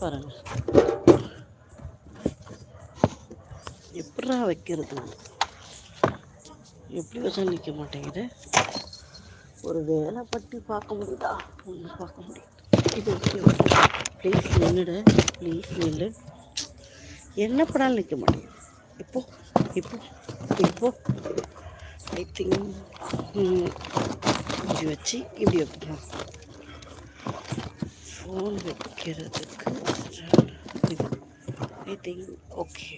பாருங்க எப்படா வைக்கிறது, எப்படி வச்சா நிற்க மாட்டேங்குது. ஒரு வேலை பற்றி பார்க்க முடியுதா, ஒன்றும் பார்க்க முடியாது. இது ப்ளீஸ் நின்றுடு, ப்ளீஸ் நில்லு. என்ன படாலும் நிற்க மாட்டேங்குது. இப்போ இப்போ இப்போ ஐ திங்க் இப்படி வச்சு இப்படி வைக்கலாம். ஃபோன் வைக்கிறதுக்கு ஐ திங்க் ஓகே.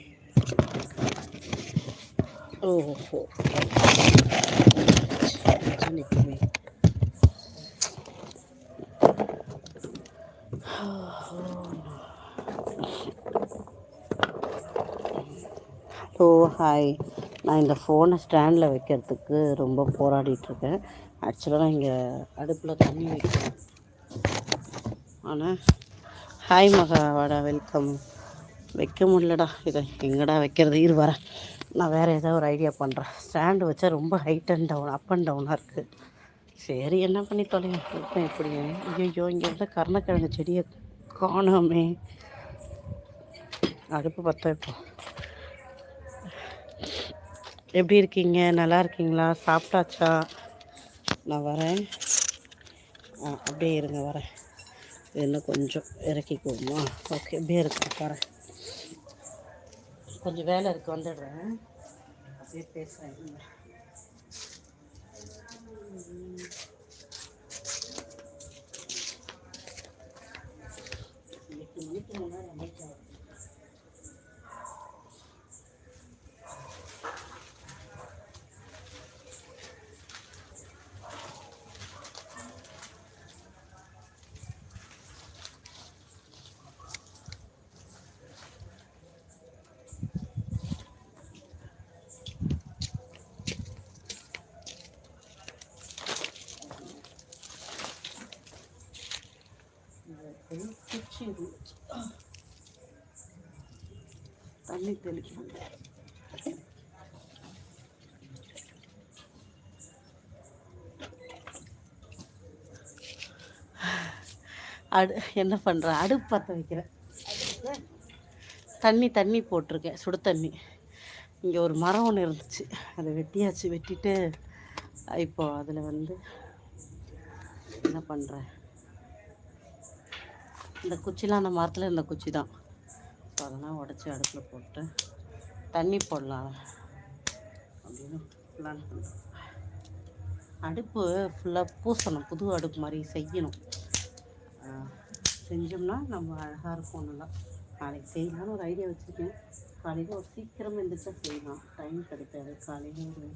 ஓஹோ நிற்குமே. Hello hi. நான் இந்த ஃபோனை ஸ்டாண்டில் வைக்கிறதுக்கு ரொம்ப போராடிட்டுருக்கேன். ஆக்சுவலாக நான் இங்கே அடுப்பில் தண்ணி வைக்கிறேன். ஆனால் ஹாய் மகா வாடா, வெல்கம். வைக்க முடியலடா, இதை எங்கடா வைக்கிறது, இரு வரேன். நான் வேறு ஏதாவது ஒரு ஐடியா பண்ணுறேன். ஸ்டாண்டு வச்சா ரொம்ப height and down, up and டவுனாக இருக்குது. சரி என்ன பண்ணி தொலைங்க இருப்பேன் எப்படி. ஐயோ இங்கே இருந்த கருணக்கிழங்கு செடியை காணோமே. அடுப்பு பற்ற வைப்போம். எப்படி இருக்கீங்க, நல்லா இருக்கீங்களா, சாப்பிட்டாச்சா? நான் வரேன். அப்படியே இருங்க வரேன். இன்னும் கொஞ்சம் இறக்கிக்குவோமா? ஓகே அப்படியே இருக்கு வரேன். கொஞ்சம் வேலை இருக்குது, வந்துடுறேன். அப்படியே பேசுகிறேன். தண்ணி தெளிக்கணும். என்ன பண்ணுறேன், அடுப்பு பற்ற வைக்கிறேன். தண்ணி போட்டிருக்கேன், சுடு தண்ணி. இங்கே ஒரு மரம் ஒன்று இருந்துச்சு, அதை வெட்டியாச்சு. வெட்டிட்டு இப்போ அதில் வந்து என்ன பண்ணுறேன், இந்த குச்சிலாம் அந்த மரத்தில் இந்த குச்சி தான், ஸோ அதெல்லாம் உடச்சி அடுப்பில் போட்டு தண்ணி போடலாம் அப்படின்னு பிளான் பண்ணுறேன். அடுப்பு ஃபுல்லாக பூசணும், புது அடுப்பு மாதிரி செய்யணும். செஞ்சோம்னா நம்ம அழகாக இருக்கும். நல்லா நாளைக்கு செய்யலான்னு ஒரு ஐடியா வச்சுருக்கேன். காலையில் ஒரு சீக்கிரம் எழுந்திரிச்சா செய்யலாம், டைம் கிடைக்காது காலையில் ஒரு.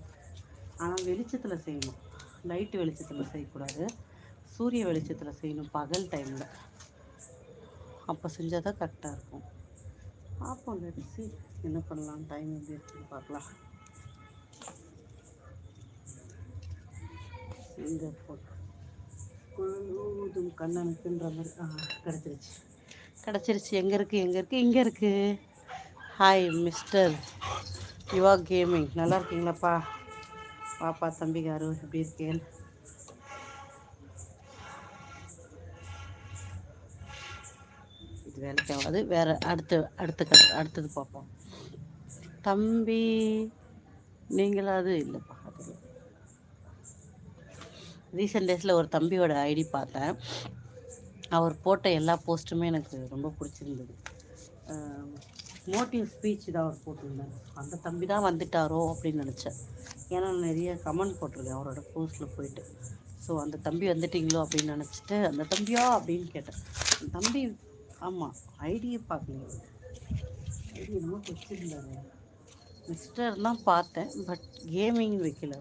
ஆனால் வெளிச்சத்தில் செய்யணும், லைட்டு வெளிச்சத்தில் செய்யக்கூடாது, சூரிய வெளிச்சத்தில் செய்யணும், பகல் டைமில். அப்போ செஞ்சால் தான் கரெக்டாக இருக்கும். பார்ப்போம், லெட்ஸ் என்ன பண்ணலாம், டைம் எப்படி இருக்குன்னு பார்க்கலாம். இந்த குழலும் கண்ணனுக்குன்ற மாதிரி கிடச்சிருச்சு. எங்கே இருக்குது இங்கே இருக்குது. ஹாய் மிஸ்டர் யுவா கேமிங், நல்லா இருக்கீங்களாப்பா? பாப்பா தம்பிகாரு எப்படி இருக்கேன்? இது வேலைக்கு ஆகாது, வேறு அடுத்தது பார்ப்போம். தம்பி நீங்களாவது இல்லைப்பா. அது ரீசெண்ட் டேஸில் ஒரு தம்பியோட ஐடி பார்த்தேன். அவர் போட்ட எல்லா போஸ்ட்டுமே எனக்கு ரொம்ப பிடிச்சிருந்தது. மோட்டிவ் ஸ்பீச் தான் அவர் போட்டிருந்தார். அந்த தம்பி தான் வந்துட்டாரோ அப்படின்னு நினச்சேன். ஏன்னா நிறைய கமெண்ட் போட்டிருக்கேன் அவரோட போஸ்ட்டில் போயிட்டு. ஸோ அந்த தம்பி வந்துட்டிங்களோ அப்படின்னு நினச்சிட்டு, அந்த தம்பியா அப்படின்னு கேட்டேன். அந்த தம்பி ஆமாம், ஐடியை பார்க்கலையே, ஐடி என்னமோ வச்சுருந்தாரு. மிஸ்டர் தான் பார்த்தேன், பட் கேமிங் வைக்கல.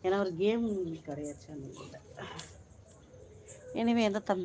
ஏன்னா ஒரு கேம் கிடையாச்சு அந்த இதில். எனவே எந்த தம்பி